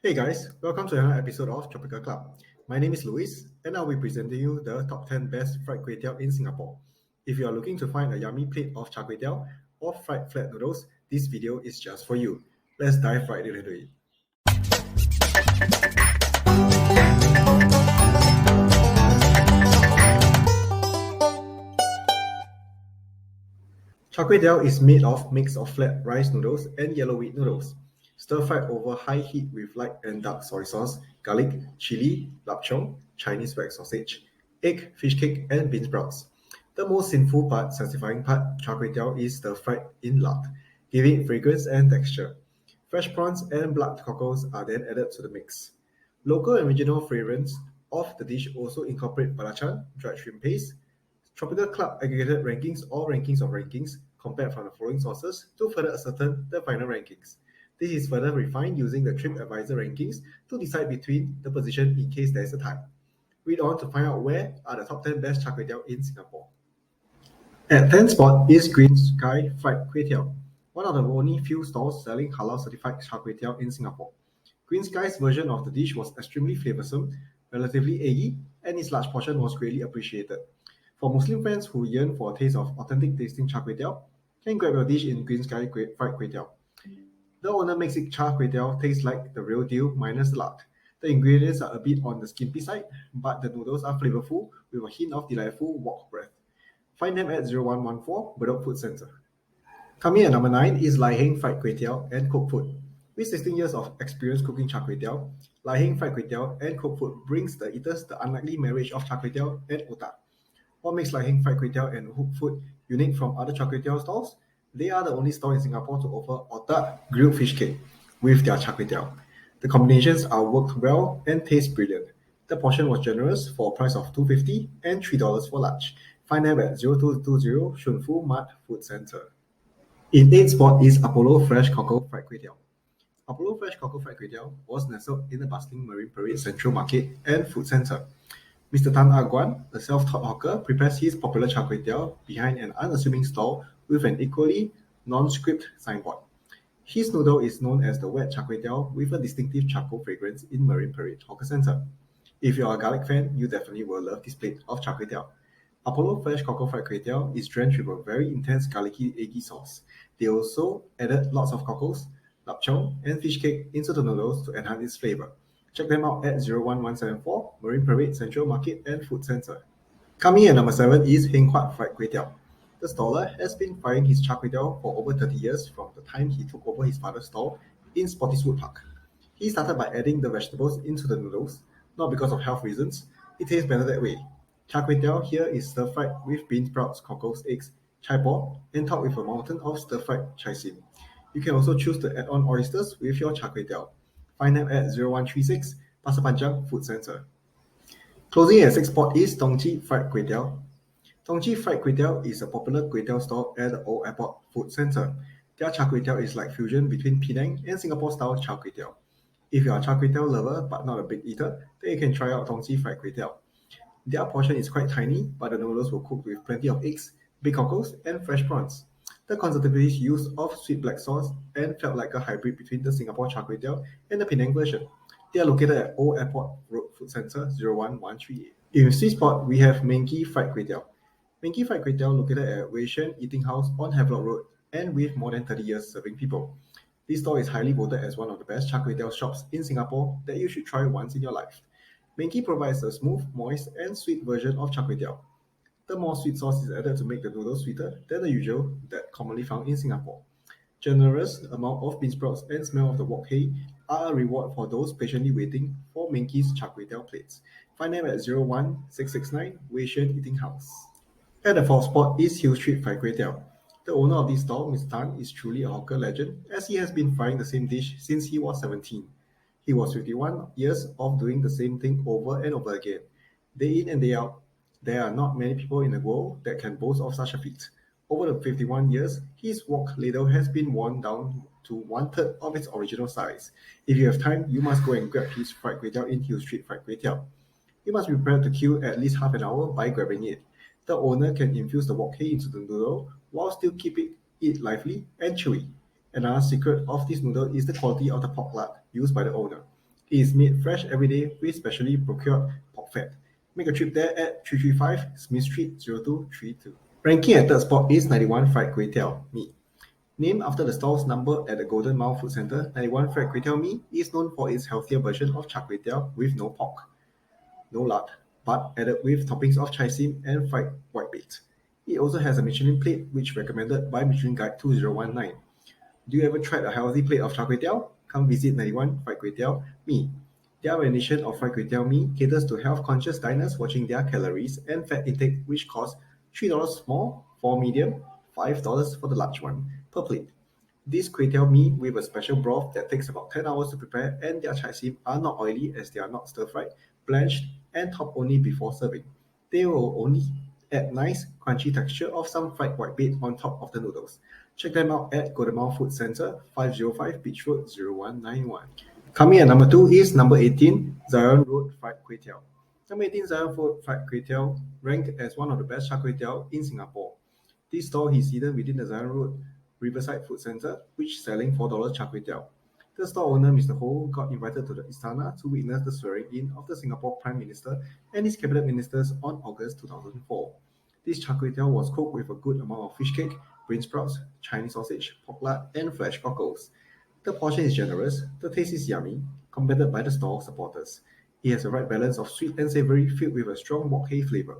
Hey guys, welcome to another episode of Tropika Club. My name is Luis, and I'll be presenting you the top 10 best fried kway teow in Singapore. If you are looking to find a yummy plate of char kway teow or fried flat noodles, this video is just for you. Let's dive right into it. Char kway teow is made of mix of flat rice noodles and yellow wheat noodles, stir-fried over high heat with light and dark soy sauce, garlic, chilli, chong, Chinese wax sausage, egg, fish cake, and bean sprouts. The most sinful but satisfying part, char kway teow is stir-fried in lard, giving it fragrance and texture. Fresh prawns and blood cockles are then added to the mix. Local and regional flavors of the dish also incorporate belacan, dried shrimp paste, Tropika Club aggregated rankings or rankings of rankings compared from the following sources to further ascertain the final rankings. This is further refined using the TripAdvisor rankings to decide between the position in case there is a tie. Read on to find out where are the top 10 best char kway teow in Singapore. At 10th spot is Green Sky Fried Kway Teow, one of the only few stalls selling halal certified char kway teow in Singapore. Green Sky's version of the dish was extremely flavoursome, relatively eggy, and its large portion was greatly appreciated. For Muslim fans who yearn for a taste of authentic tasting char kway teow, can grab your dish in Green Sky Fried Kway Teow. The owner makes it char kway teow taste like the real deal minus the lard. The ingredients are a bit on the skimpy side, but the noodles are flavorful with a hint of delightful wok breath. Find them at 0114 Bedok Food Centre. Coming at number 9 is Lai Heng Fried Kway Teow and Cooked Food. With 16 years of experience cooking char kway teow, Lai Heng Fried Kway Teow and Cooked Food brings the eaters the unlikely marriage of char kway teow and otah. What makes Lai Heng Fried Kway Teow and Cooked Food unique from other char kway teow stalls? They are the only store in Singapore to offer otah grilled fish cake with their char kway teow. The combinations are worked well and taste brilliant. The portion was generous for a price of $2.50 and $3 for large. Find them at 0220 SHUNFU MART Food Centre. In 8th spot is Apollo Fresh Cockle Fried Kway Teow. Apollo Fresh Cockle Fried Kway Teow was nestled in the bustling Marine Parade Central Market and Food Centre. Mr. Tan Ah Guan, a self-taught hawker, prepares his popular char kway teow behind an unassuming stall with an equally nondescript signboard. His noodle is known as the wet char kway teow with a distinctive charcoal fragrance in Marine Parade Hawker Centre. If you're a garlic fan, you definitely will love this plate of char kway teow. Apollo Fresh Cockle Fried Kway Teow is drenched with a very intense garlicky eggy sauce. They also added lots of cockles, chong, and fish cake into the noodles to enhance its flavor. Check them out at 01174 Marine Parade Central Market and Food Centre. Coming at number 7 is Heng Huat Fried Kway Teow. The staller has been frying his char kway teow for over 30 years from the time he took over his father's stall in Spottiswoode Park. He started by adding the vegetables into the noodles, not because of health reasons. It tastes better that way. Char kway teow here is stir-fried with bean sprouts, cockles, eggs, chai paw, and topped with a mountain of stir-fried chai sim. You can also choose to add on oysters with your char kway teow. Find them at 0136 Pasir Panjang Food Centre. Closing at 6th spot is Tong Chi Fried Kway Teow. Tong Chi Fried Kway Teow is a popular kway teow stall at the Old Airport Food Centre. Their char kway teow is like fusion between Penang and Singapore-style char kway teow. If you are a char kway teow lover but not a big eater, then you can try out Tong Chi Fried Kway Teow. Their portion is quite tiny, but the noodles were cooked with plenty of eggs, big cockles, and fresh prawns. The conservative use of sweet black sauce and felt like a hybrid between the Singapore char kway teow and the Penang version. They are located at Old Airport Road Food Centre 01138. In 5th spot, we have Menki Fried Kway Teow. Menki Fried Kway Teow located at Wei Shen Eating House on Havelock Road and with more than 30 years serving people. This store is highly voted as one of the best char kway teow shops in Singapore that you should try once in your life. Menki provides a smooth, moist, and sweet version of char kway teow. The more sweet sauce is added to make the noodles sweeter than the usual that commonly found in Singapore. Generous amount of bean sprouts and smell of the wok hei are a reward for those patiently waiting for Menki's char kway teow plates. Find them at 01669 Wei Shen Eating House. At the 4th spot is Hill Street Fried Kway Teow. The owner of this stall, Mr. Tan, is truly a hawker legend as he has been frying the same dish since he was 17. He was 51 years of doing the same thing over and over again. Day in and day out, there are not many people in the world that can boast of such a feat. Over the 51 years, his wok ladle has been worn down to 1/3 of its original size. If you have time, you must go and grab his fried kway teow in Hill Street Fried Kway Teow. You must be prepared to queue at least half an hour by grabbing it. The owner can infuse the wok hei into the noodle while still keeping it lively and chewy. Another secret of this noodle is the quality of the pork lard used by the owner. It is made fresh every day with specially procured pork fat. Make a trip there at 335 Smith Street 0232. Ranking at third spot is 91 Fried Kway Teow Mee. Named after the stall's number at the Golden Mile Food Centre, 91 Fried Kway Teow Mee is known for its healthier version of Char Kway Teow with no pork, no lard, but added with toppings of chai sim and fried whitebait. It also has a Michelin plate, which recommended by Michelin Guide 2019. Do you ever tried a healthy plate of char kway teow? Come visit 91 Fried Kway Teow Mee. Their rendition of fried kway teow mee caters to health-conscious diners watching their calories and fat intake, which costs $3 small for medium, $5 for the large one per plate. This kway teow mee with a special broth that takes about 10 hours to prepare, and their chai sim are not oily as they are not stir-fried, blanched, and topped only before serving. They will only add nice, crunchy texture of some fried whitebait on top of the noodles. Check them out at Golden Mile Food Centre, 505 Beach Road 0191. Coming at number 2 is number 18, Zion Road Fried Kway Teow. Number 18 Zion Road Fried Kway Teow ranked as one of the best char kway teow in Singapore. This stall is hidden within the Zion Road Riverside Food Centre, which is selling $4 char kway teow. The store owner, Mr. Ho, got invited to the Istana to witness the swearing-in of the Singapore Prime Minister and his cabinet ministers on August 2004. This char kway teow was cooked with a good amount of fish cake, beansprouts, Chinese sausage, pork lard, and fresh cockles. The portion is generous, the taste is yummy, commended by the store supporters. It has the right balance of sweet and savory filled with a strong wok hei flavor.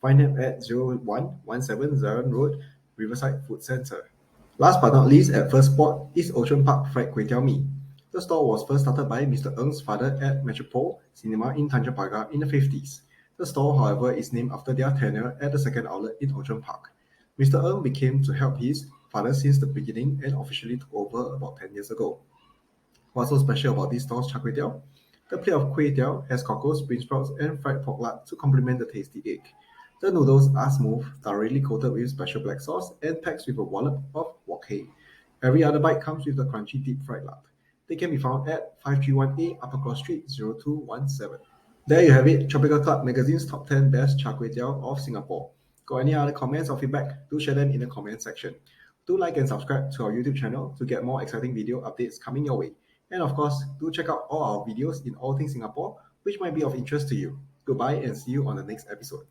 Find them at 0117 Zion Road, Riverside Food Centre. Last but not least, at first spot is Ocean Park Fried Kway Teow Mee. The store was first started by Mr. Ng's father at Metropole Cinema in Tanjong Pagar in the 50s. The store, however, is named after their tenure at the second outlet in Ocean Park. Mr. Ng became to help his father since the beginning and officially took over about 10 years ago. What's so special about this store's char kway teow? The plate of kway teow has cockles, beansprouts, and fried pork lard to complement the tasty egg. The noodles are smooth, thoroughly coated with special black sauce, and packed with a wallop of wok hei. Every other bite comes with the crunchy deep fried lard. They can be found at 531A Upper Cross Street 0217. There you have it, Tropika Club Magazine's top 10 best char kway teow of Singapore. Got any other comments or feedback? Do share them in the comment section. Do like and subscribe to our YouTube channel to get more exciting video updates coming your way. And of course, do check out all our videos in all things Singapore, which might be of interest to you. Goodbye and see you on the next episode.